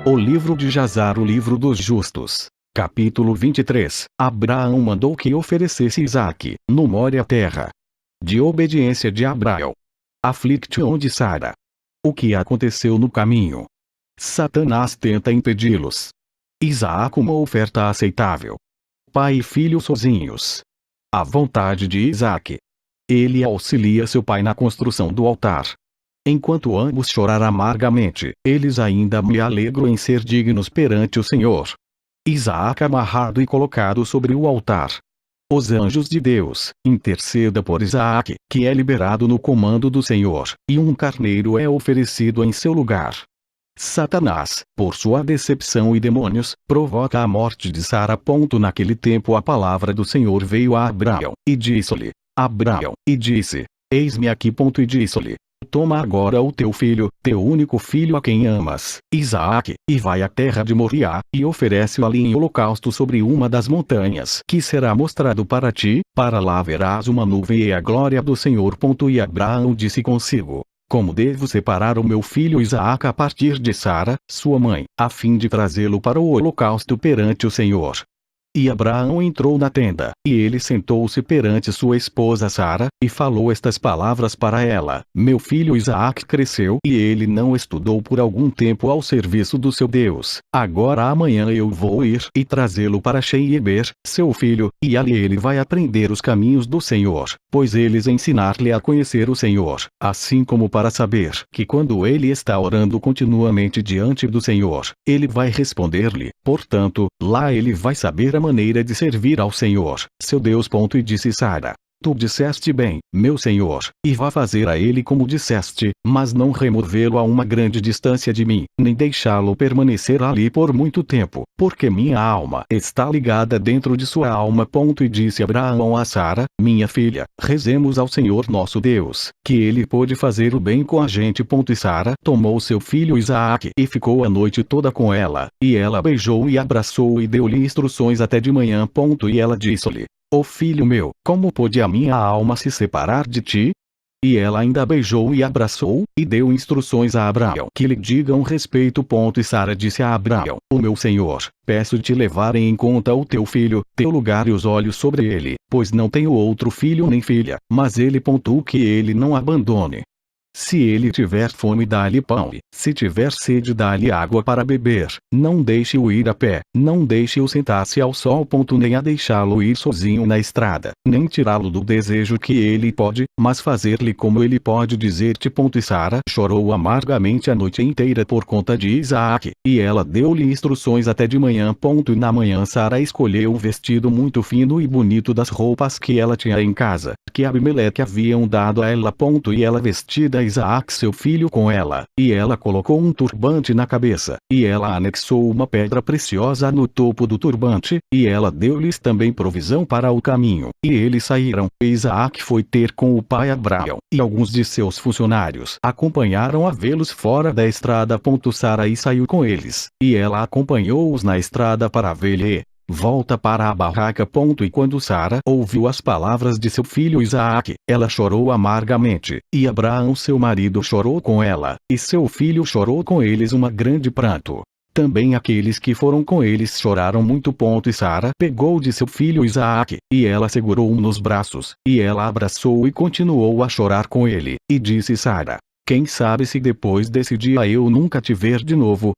O livro de Jazar, o livro dos justos. Capítulo 23. Abraão mandou que oferecesse Isaque, no Mória terra de obediência de Abraão. Afliction de Sara. O que aconteceu no caminho? Satanás tenta impedi-los. Isaque, uma oferta aceitável. Pai e filho sozinhos. A vontade de Isaque. Ele auxilia seu pai na construção do altar. Enquanto ambos choraram amargamente, eles ainda me alegram em ser dignos perante o Senhor. Isaque amarrado e colocado sobre o altar. Os anjos de Deus, interceda por Isaque, que é liberado no comando do Senhor, e um carneiro é oferecido em seu lugar. Satanás, por sua decepção e demônios, provoca a morte de Sara. Naquele tempo a palavra do Senhor veio a Abraão, e disse-lhe, Abraão, e disse, eis-me aqui. E disse-lhe, toma agora o teu filho, teu único filho a quem amas, Isaque, e vai à terra de Moriá, e oferece-o ali em holocausto sobre uma das montanhas que será mostrado para ti, para lá verás uma nuvem e a glória do Senhor. E Abraão disse consigo, como devo separar o meu filho Isaque a partir de Sara, sua mãe, a fim de trazê-lo para o holocausto perante o Senhor? E Abraão entrou na tenda, e ele sentou-se perante sua esposa Sara, e falou estas palavras para ela: meu filho Isaque cresceu e ele não estudou por algum tempo ao serviço do seu Deus. Agora amanhã eu vou ir e trazê-lo para Sheieber, seu filho, e ali ele vai aprender os caminhos do Senhor, pois eles ensinar-lhe a conhecer o Senhor, assim como para saber que quando ele está orando continuamente diante do Senhor, ele vai responder-lhe. Portanto, lá ele vai saber a maneira de servir ao Senhor, seu Deus. E disse Sara, tu disseste bem, meu senhor, e vá fazer a ele como disseste, mas não removê-lo a uma grande distância de mim, nem deixá-lo permanecer ali por muito tempo, porque minha alma está ligada dentro de sua alma. E disse Abraão a Sara, minha filha, rezemos ao Senhor nosso Deus, que ele pôde fazer o bem com a gente. E Sara tomou seu filho Isaque e ficou a noite toda com ela, e ela beijou e abraçou e deu-lhe instruções até de manhã. E ela disse-lhe, ó filho meu, como pôde a minha alma se separar de ti? E ela ainda beijou e abraçou, e deu instruções a Abraão que lhe digam respeito. E Sara disse a Abraão, o meu senhor, peço-te levarem em conta o teu filho, teu lugar e os olhos sobre ele, pois não tenho outro filho nem filha, mas ele. Que ele não abandone. Se ele tiver fome, dá-lhe pão, e se tiver sede, dá-lhe água para beber. Não deixe-o ir a pé, não deixe-o sentar-se ao sol. Nem a deixá-lo ir sozinho na estrada, nem tirá-lo do desejo que ele pode, mas fazer-lhe como ele pode dizer-te. E Sara chorou amargamente a noite inteira por conta de Isaque, e ela deu-lhe instruções até de manhã. E na manhã Sara escolheu um vestido muito fino e bonito das roupas que ela tinha em casa, que Abimeleque haviam dado a ela. E ela vestida Isaque seu filho com ela, e ela colocou um turbante na cabeça, e ela anexou uma pedra preciosa no topo do turbante, e ela deu-lhes também provisão para o caminho, e eles saíram. E Isaque foi ter com o pai Abraão, e alguns de seus funcionários acompanharam a vê-los fora da estrada. Sara saiu com eles, e ela acompanhou-os na estrada para ver-lhe volta para a barraca. E quando Sara ouviu as palavras de seu filho Isaque, ela chorou amargamente, e Abraão seu marido chorou com ela, e seu filho chorou com eles uma grande pranto. Também aqueles que foram com eles choraram muito. E Sara pegou de seu filho Isaque, e ela segurou-o nos braços, e ela abraçou e continuou a chorar com ele, e disse Sara, quem sabe se depois desse dia eu nunca te ver de novo.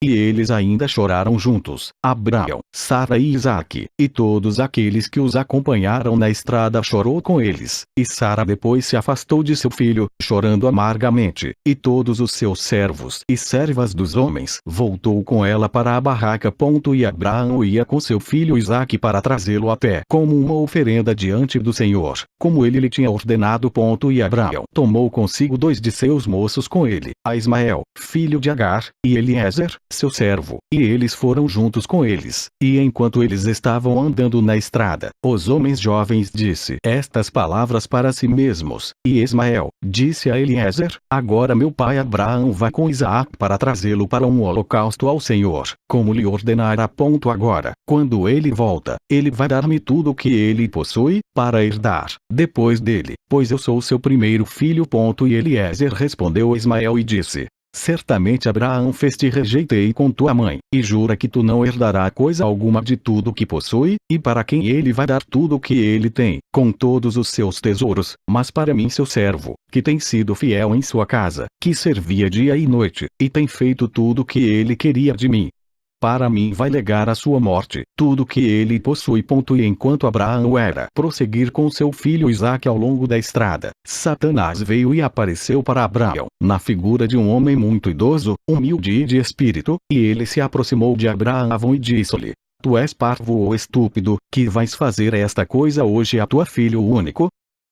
E eles ainda choraram juntos, Abraão, Sara e Isaque, e todos aqueles que os acompanharam na estrada chorou com eles. E Sara depois se afastou de seu filho, chorando amargamente, e todos os seus servos e servas dos homens voltou com ela para a barraca. E Abraão ia com seu filho Isaque para trazê-lo a pé como uma oferenda diante do Senhor, como ele lhe tinha ordenado. E Abraão tomou consigo 2 de seus moços com ele, a Ismael, filho de Agar, e Eliezer, seu servo, e eles foram juntos com eles. E enquanto eles estavam andando na estrada, os homens jovens disse estas palavras para si mesmos, e Ismael disse a Eliezer, agora meu pai Abraão vai com Isaque para trazê-lo para um holocausto ao Senhor, como lhe ordenara. Agora, quando ele volta, ele vai dar-me tudo o que ele possui, para herdar, depois dele, pois eu sou seu primeiro filho. E Eliezer respondeu a Ismael e disse, Certamente Abraão fez-te rejeitei com tua mãe, e jura que tu não herdará coisa alguma de tudo que possui, e para quem ele vai dar tudo o que ele tem, com todos os seus tesouros, mas para mim seu servo, que tem sido fiel em sua casa, que servia dia e noite, e tem feito tudo o que ele queria de mim. Para mim vai legar a sua morte, tudo que ele possui. E enquanto Abraão era prosseguir com seu filho Isaque ao longo da estrada, Satanás veio e apareceu para Abraão, na figura de um homem muito idoso, humilde e de espírito, e ele se aproximou de Abraão e disse-lhe: Tu és parvo ou estúpido, que vais fazer esta coisa hoje a tua filho único?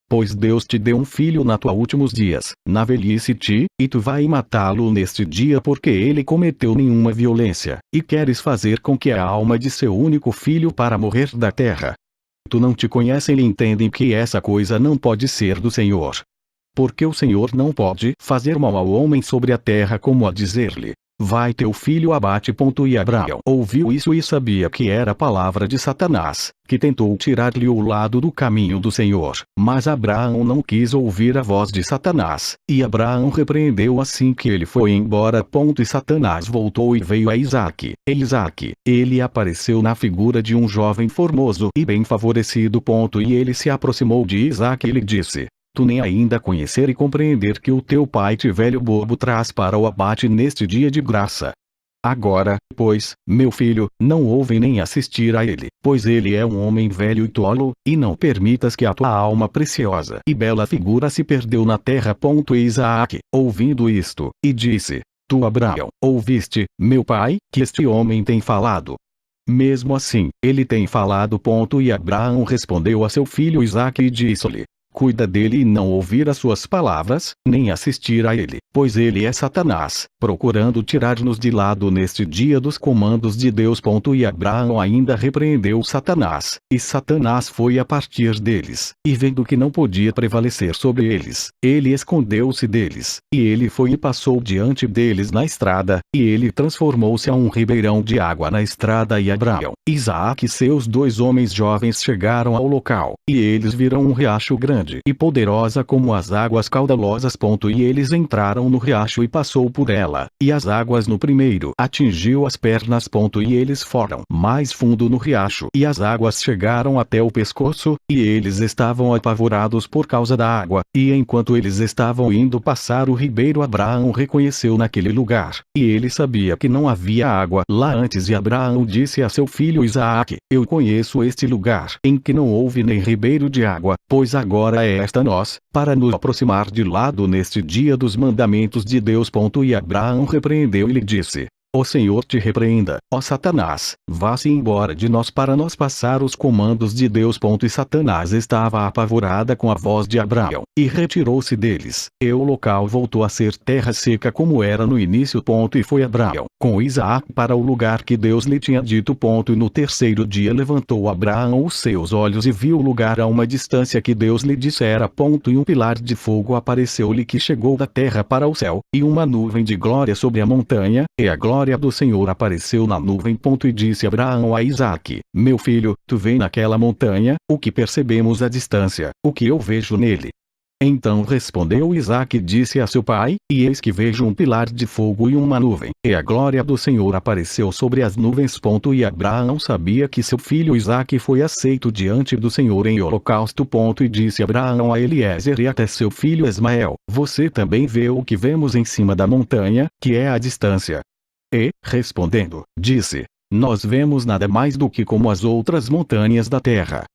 Pois Deus te deu um filho na tua últimos dias, na velhice e tu vai matá-lo neste dia porque ele cometeu nenhuma violência, e queres fazer com que a alma de seu único filho para morrer da terra. Tu não te conhecem e entendem que essa coisa não pode ser do Senhor. Porque o Senhor não pode fazer mal ao homem sobre a terra como a dizer-lhe: vai teu filho abate. E Abraão ouviu isso e sabia que era a palavra de Satanás, que tentou tirar-lhe o lado do caminho do Senhor. Mas Abraão não quis ouvir a voz de Satanás, e Abraão repreendeu assim que ele foi embora. E Satanás voltou e veio a Isaque. Ele apareceu na figura de um jovem formoso e bem favorecido. E ele se aproximou de Isaque e lhe disse: Tu nem ainda conhecer e compreender que o teu pai te velho bobo traz para o abate neste dia de graça. Agora, pois, meu filho, não ouve nem assistir a ele, pois ele é um homem velho e tolo, e não permitas que a tua alma preciosa e bela figura se perdeu na terra. E Isaque, ouvindo isto, e disse: Tu Abraão, ouviste, meu pai, que este homem tem falado? Mesmo assim, ele tem falado. E Abraão respondeu a seu filho Isaque e disse-lhe: Cuida dele e não ouvir as suas palavras, nem assistir a ele, pois ele é Satanás, procurando tirar-nos de lado neste dia dos comandos de Deus. E Abraão ainda repreendeu Satanás, e Satanás foi a partir deles, e vendo que não podia prevalecer sobre eles, ele escondeu-se deles, e ele foi e passou diante deles na estrada, e ele transformou-se a um ribeirão de água na estrada. E Abraão, Isaque e seus 2 homens jovens chegaram ao local, e eles viram um riacho grande e poderosa como as águas caudalosas. E eles entraram no riacho e passou por ela, e as águas no primeiro atingiu as pernas. E eles foram mais fundo no riacho, e as águas chegaram até o pescoço, e eles estavam apavorados por causa da água, e enquanto eles estavam indo passar o ribeiro, Abraão reconheceu naquele lugar, e ele sabia que não havia água lá antes. E Abraão disse a seu filho Isaque: Eu conheço este lugar em que não houve nem ribeiro de água, pois agora é esta nós, para nos aproximar de lado neste dia dos mandamentos de Deus. E Abraão repreendeu e lhe disse: O Senhor te repreenda, ó Satanás, vá-se embora de nós para nós passar os comandos de Deus. E Satanás estava apavorada com a voz de Abraão, e retirou-se deles, e o local voltou a ser terra seca como era no início. E foi Abraão, com Isaque, para o lugar que Deus lhe tinha dito. E no terceiro dia levantou Abraão os seus olhos e viu o lugar a uma distância que Deus lhe dissera. E um pilar de fogo apareceu-lhe que chegou da terra para o céu, e uma nuvem de glória sobre a montanha, e a glória do Senhor apareceu na nuvem. E disse Abraão a Isaque: Meu filho, tu vês naquela montanha, o que percebemos à distância, o que eu vejo nele? Então respondeu Isaque e disse a seu pai: E eis que vejo um pilar de fogo e uma nuvem, e a glória do Senhor apareceu sobre as nuvens. E Abraão sabia que seu filho Isaque foi aceito diante do Senhor em holocausto. E disse Abraão a Eliezer e até seu filho Ismael: Você também vê o que vemos em cima da montanha, que é a distância? E, respondendo, disse: Nós vemos nada mais do que como as outras montanhas da terra.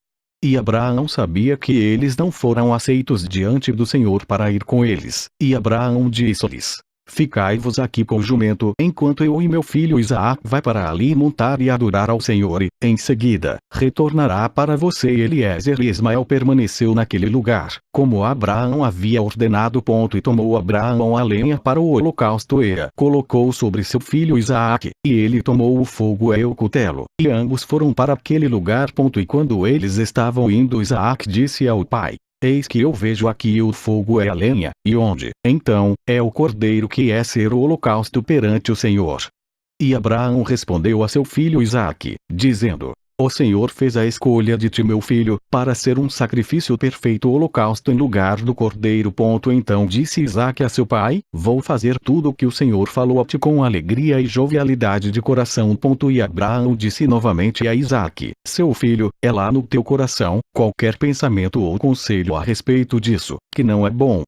E Abraão sabia que eles não foram aceitos diante do Senhor para ir com eles. E Abraão disse-lhes: Ficai-vos aqui com o jumento, enquanto eu e meu filho Isaque vai para ali montar e adorar ao Senhor, e, em seguida, retornará para você. E Eliezer e Ismael permaneceu naquele lugar, como Abraão havia ordenado. E tomou Abraão a lenha para o holocausto e a colocou sobre seu filho Isaque, e ele tomou o fogo e o cutelo, e ambos foram para aquele lugar. E quando eles estavam indo, Isaque disse ao pai: Eis que eu vejo aqui o fogo e a lenha, e onde, então, é o cordeiro que é ser o holocausto perante o Senhor? E Abraão respondeu a seu filho Isaque, dizendo: o Senhor fez a escolha de ti, meu filho, para ser um sacrifício perfeito, holocausto em lugar do cordeiro. Então disse Isaque a seu pai: vou fazer tudo o que o Senhor falou a ti com alegria e jovialidade de coração. E Abraão disse novamente a Isaque: seu filho, é lá no teu coração qualquer pensamento ou conselho a respeito disso, que não é bom.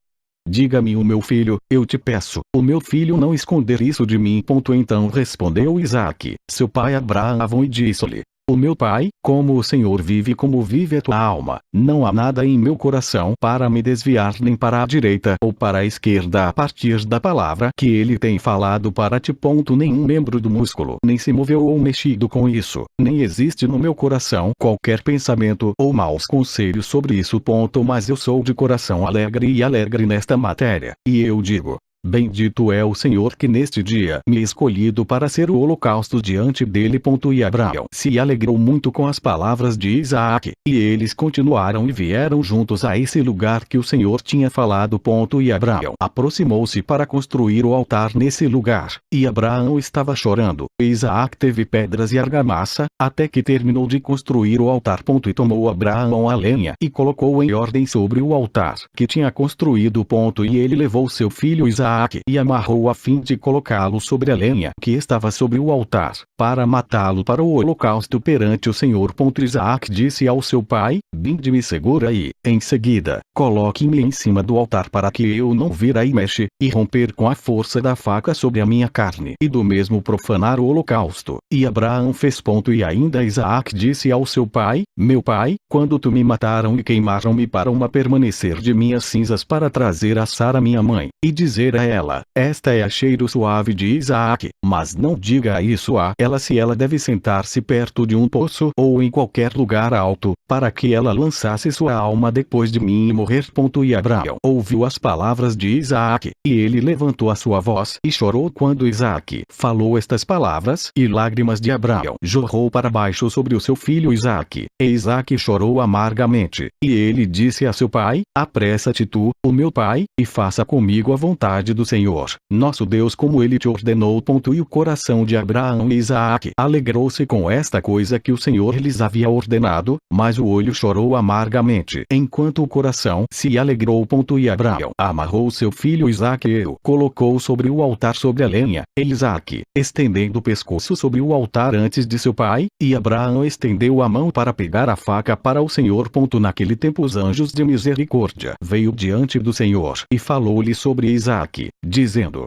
Diga-me, o meu filho, eu te peço, o meu filho, não esconder isso de mim. Então respondeu Isaque, seu pai Abraão, e disse-lhe: o meu pai, como o Senhor vive, como vive a tua alma, não há nada em meu coração para me desviar nem para a direita ou para a esquerda a partir da palavra que ele tem falado para ti. Nenhum membro do músculo nem se moveu ou mexido com isso, nem existe no meu coração qualquer pensamento ou maus conselhos sobre isso. Mas eu sou de coração alegre nesta matéria, e eu digo: bendito é o Senhor que neste dia me escolhido para ser o holocausto diante dele. E Abraão se alegrou muito com as palavras de Isaque, e eles continuaram e vieram juntos a esse lugar que o Senhor tinha falado. E Abraão aproximou-se para construir o altar nesse lugar, e Abraão estava chorando. Isaque teve pedras e argamassa, até que terminou de construir o altar. E tomou Abraão a lenha e colocou em ordem sobre o altar que tinha construído. E ele levou seu filho Isaque e amarrou a fim de colocá-lo sobre a lenha que estava sobre o altar, para matá-lo para o holocausto perante o Senhor. Isaque disse ao seu pai: vinde-me, segura aí. Em seguida, coloque-me em cima do altar para que eu não vira e mexe, e romper com a força da faca sobre a minha carne, e do mesmo profanar o holocausto. E Abraão fez. E ainda Isaque disse ao seu pai: meu pai, quando tu me mataram e queimaram-me para uma permanecer de minhas cinzas para trazer a Sara minha mãe, e dizer a ela: esta é a cheiro suave de Isaque, mas não diga isso a ela se ela deve sentar-se perto de um poço ou em qualquer lugar alto, para que ela lançasse sua alma depois de mim e morrer. E Abraão ouviu as palavras de Isaque, e ele levantou a sua voz e chorou quando Isaque falou estas palavras, e lágrimas de Abraão jorrou para baixo sobre o seu filho Isaque, e Isaque chorou amargamente. E ele disse a seu pai: apressa-te tu, o meu pai, e faça comigo a vontade do Senhor, nosso Deus, como ele te ordenou. E o coração de Abraão e Isaque alegrou-se com esta coisa que o Senhor lhes havia ordenado, mas o olho chorou amargamente, enquanto o coração se alegrou. E Abraão amarrou seu filho Isaque e o colocou sobre o altar sobre a lenha, e Isaque, estendendo o pescoço sobre o altar antes de seu pai, e Abraão estendeu a mão para pegar a faca para o Senhor. Naquele tempo os anjos de misericórdia veio diante do Senhor e falou-lhe sobre Isaque, dizendo: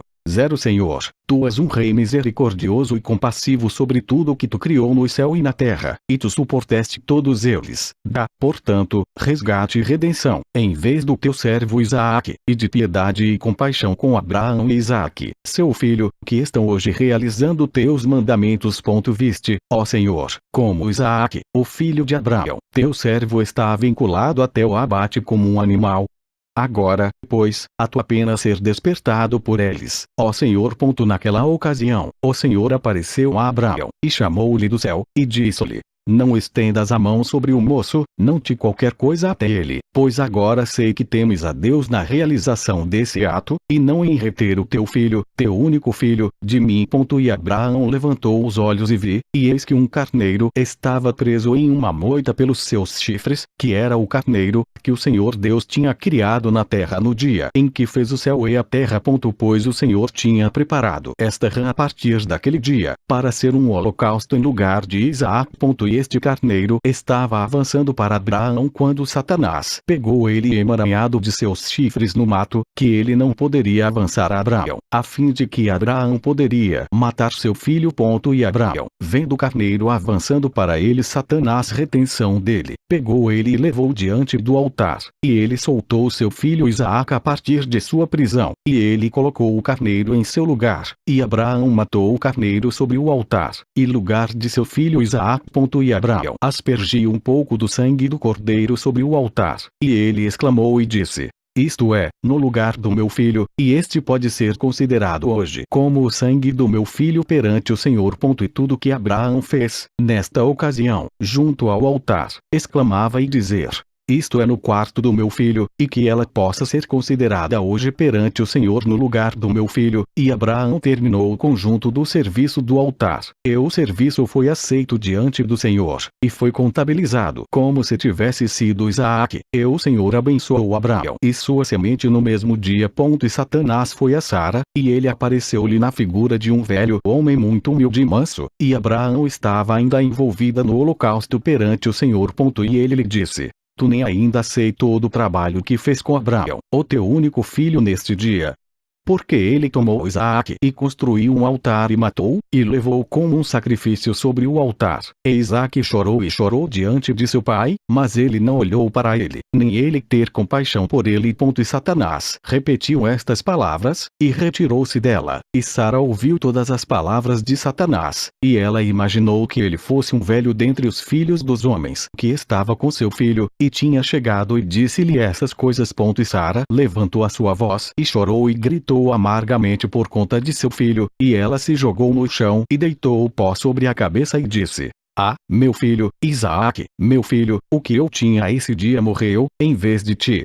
Senhor, tu és um rei misericordioso e compassivo sobre tudo o que tu criou no céu e na terra, e tu suportaste todos eles. Dá, portanto, resgate e redenção, em vez do teu servo Isaque, e de piedade e compaixão com Abraão e Isaque, seu filho, que estão hoje realizando teus mandamentos. Viste, ó Senhor, como Isaque, o filho de Abraão, teu servo, está vinculado até o abate como um animal. Agora, pois, a tua pena ser despertado por eles, ó Senhor. Naquela ocasião, o Senhor apareceu a Abraão, e chamou-lhe do céu, e disse-lhe: não estendas a mão sobre o moço, não te qualquer coisa até ele, pois agora sei que temes a Deus na realização desse ato, e não em reter o teu filho, teu único filho, de mim. E Abraão levantou os olhos e vi, e eis que um carneiro estava preso em uma moita pelos seus chifres, que era o carneiro que o Senhor Deus tinha criado na terra no dia em que fez o céu e a terra. Pois o Senhor tinha preparado esta rã a partir daquele dia, para ser um holocausto em lugar de Isaque. E este carneiro estava avançando para Abraão quando Satanás pegou ele emaranhado de seus chifres no mato, que ele não poderia avançar a Abraão, a fim de que Abraão poderia matar seu filho. E Abraão, vendo o carneiro avançando para ele, Satanás, retenção dele, pegou ele e levou diante do altar, e ele soltou seu filho Isaque a partir de sua prisão, e ele colocou o carneiro em seu lugar, e Abraão matou o carneiro sobre o altar, e lugar de seu filho Isaque. E Abraão aspergiu um pouco do sangue do cordeiro sobre o altar, e ele exclamou e disse: isto é, no lugar do meu filho, e este pode ser considerado hoje como o sangue do meu filho perante o Senhor. E tudo que Abraão fez, nesta ocasião, junto ao altar, exclamava e dizer: isto é no quarto do meu filho, e que ela possa ser considerada hoje perante o Senhor no lugar do meu filho. E Abraão terminou o conjunto do serviço do altar. E o serviço foi aceito diante do Senhor, e foi contabilizado como se tivesse sido Isaque. E o Senhor abençoou Abraão e sua semente no mesmo dia. E Satanás foi a Sara, e ele apareceu-lhe na figura de um velho homem muito humilde e manso, e Abraão estava ainda envolvida no holocausto perante o Senhor. E ele lhe disse: Tu nem ainda sei todo o trabalho que fez com Abraão, o teu único filho, neste dia. Porque ele tomou Isaque e construiu um altar e matou, e levou como um sacrifício sobre o altar. E Isaque chorou e chorou diante de seu pai, mas ele não olhou para ele, nem ele ter compaixão por ele. E Satanás repetiu estas palavras, e retirou-se dela. E Sara ouviu todas as palavras de Satanás, e ela imaginou que ele fosse um velho dentre os filhos dos homens, que estava com seu filho, e tinha chegado e disse-lhe essas coisas. E Sara levantou a sua voz e chorou e gritou amargamente por conta de seu filho, e ela se jogou no chão e deitou o pó sobre a cabeça e disse: Ah, meu filho, Isaque, meu filho, o que eu tinha esse dia morreu, em vez de ti.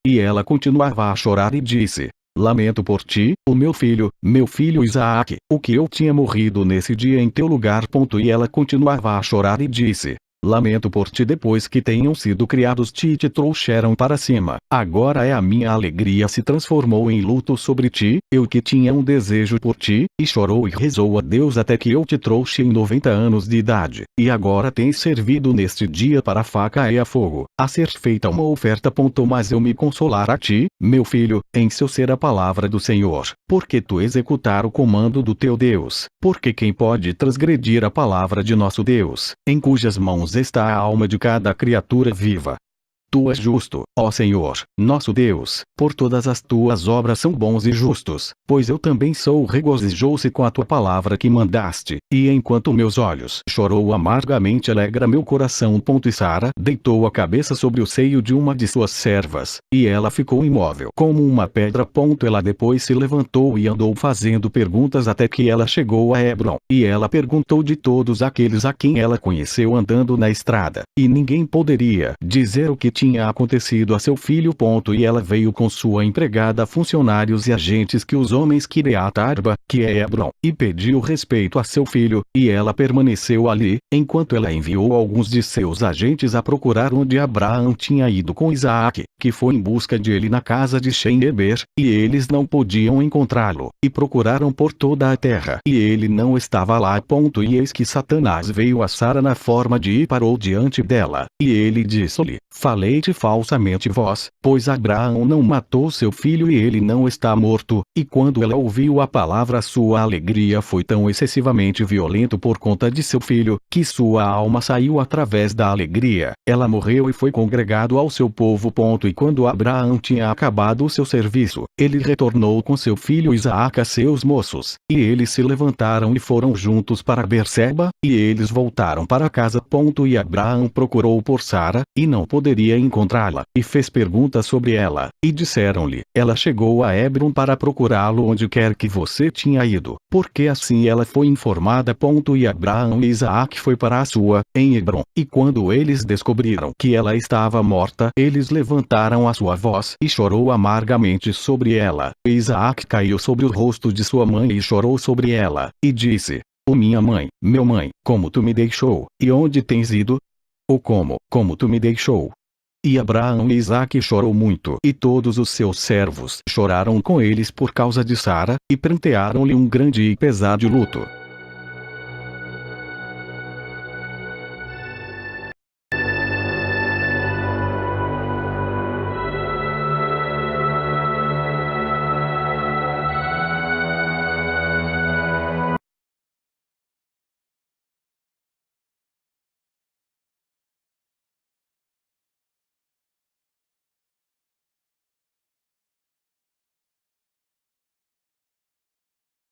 E ela continuava a chorar e disse: Lamento por ti, o meu filho Isaque, o que eu tinha morrido nesse dia em teu lugar. E ela continuava a chorar e disse: Lamento por ti depois que tenham sido criados te trouxeram para cima. Agora a minha alegria se transformou em luto sobre ti, eu que tinha um desejo por ti, e chorou e rezou a Deus até que eu te trouxe em 90 anos de idade, e agora tens servido neste dia para a faca e a fogo, a ser feita uma oferta. Mas eu me consolar a ti, meu filho, em seu ser a palavra do Senhor, porque tu executar o comando do teu Deus, porque quem pode transgredir a palavra de nosso Deus, em cujas mãos está a alma de cada criatura viva? Tu és justo, ó Senhor, nosso Deus, por todas as tuas obras são bons e justos, pois eu também sou. Regozijou-se com a tua palavra que mandaste, e enquanto meus olhos chorou amargamente alegra meu coração. E Sara deitou a cabeça sobre o seio de uma de suas servas, e ela ficou imóvel como uma pedra. Ela depois se levantou e andou fazendo perguntas até que ela chegou a Hebron, e ela perguntou de todos aqueles a quem ela conheceu andando na estrada, e ninguém poderia dizer o que tinha acontecido a seu filho. E ela veio com sua empregada, funcionários e agentes que os homens Kiriat Arba, que é Hebron, e pediu respeito a seu filho, e ela permaneceu ali, enquanto ela enviou alguns de seus agentes a procurar onde Abraão tinha ido com Isaque, que foi em busca de ele na casa de Shem-Eber, e eles não podiam encontrá-lo, e procuraram por toda a terra, e ele não estava lá. E eis que Satanás veio a Sara na forma de e parou diante dela, e ele disse-lhe: Falei-te falsamente vós, pois Abraão não matou seu filho e ele não está morto. E quando ela ouviu a palavra, sua alegria foi tão excessivamente violenta por conta de seu filho, que sua alma saiu através da alegria. Ela morreu e foi congregado ao seu povo. E quando Abraão tinha acabado o seu serviço, ele retornou com seu filho Isaque a seus moços, e eles se levantaram e foram juntos para Berseba, e eles voltaram para casa. E Abraão procurou por Sara, e não poderia encontrá-la, e fez perguntas sobre ela, e disseram-lhe: Ela chegou a Hebron para procurá-lo onde quer que você tinha ido, porque assim ela foi informada. E Abraão e Isaque foi para a sua, em Hebron, e quando eles descobriram que ela estava morta, eles levantaram a sua voz e chorou amargamente sobre ela. E Isaque caiu sobre o rosto de sua mãe e chorou sobre ela, e disse: Ó minha mãe, meu mãe, como tu me deixou, e onde tens ido? Ou como tu me deixou? E Abraão e Isaque chorou muito, e todos os seus servos choraram com eles por causa de Sara, e prantearam-lhe um grande e pesado luto.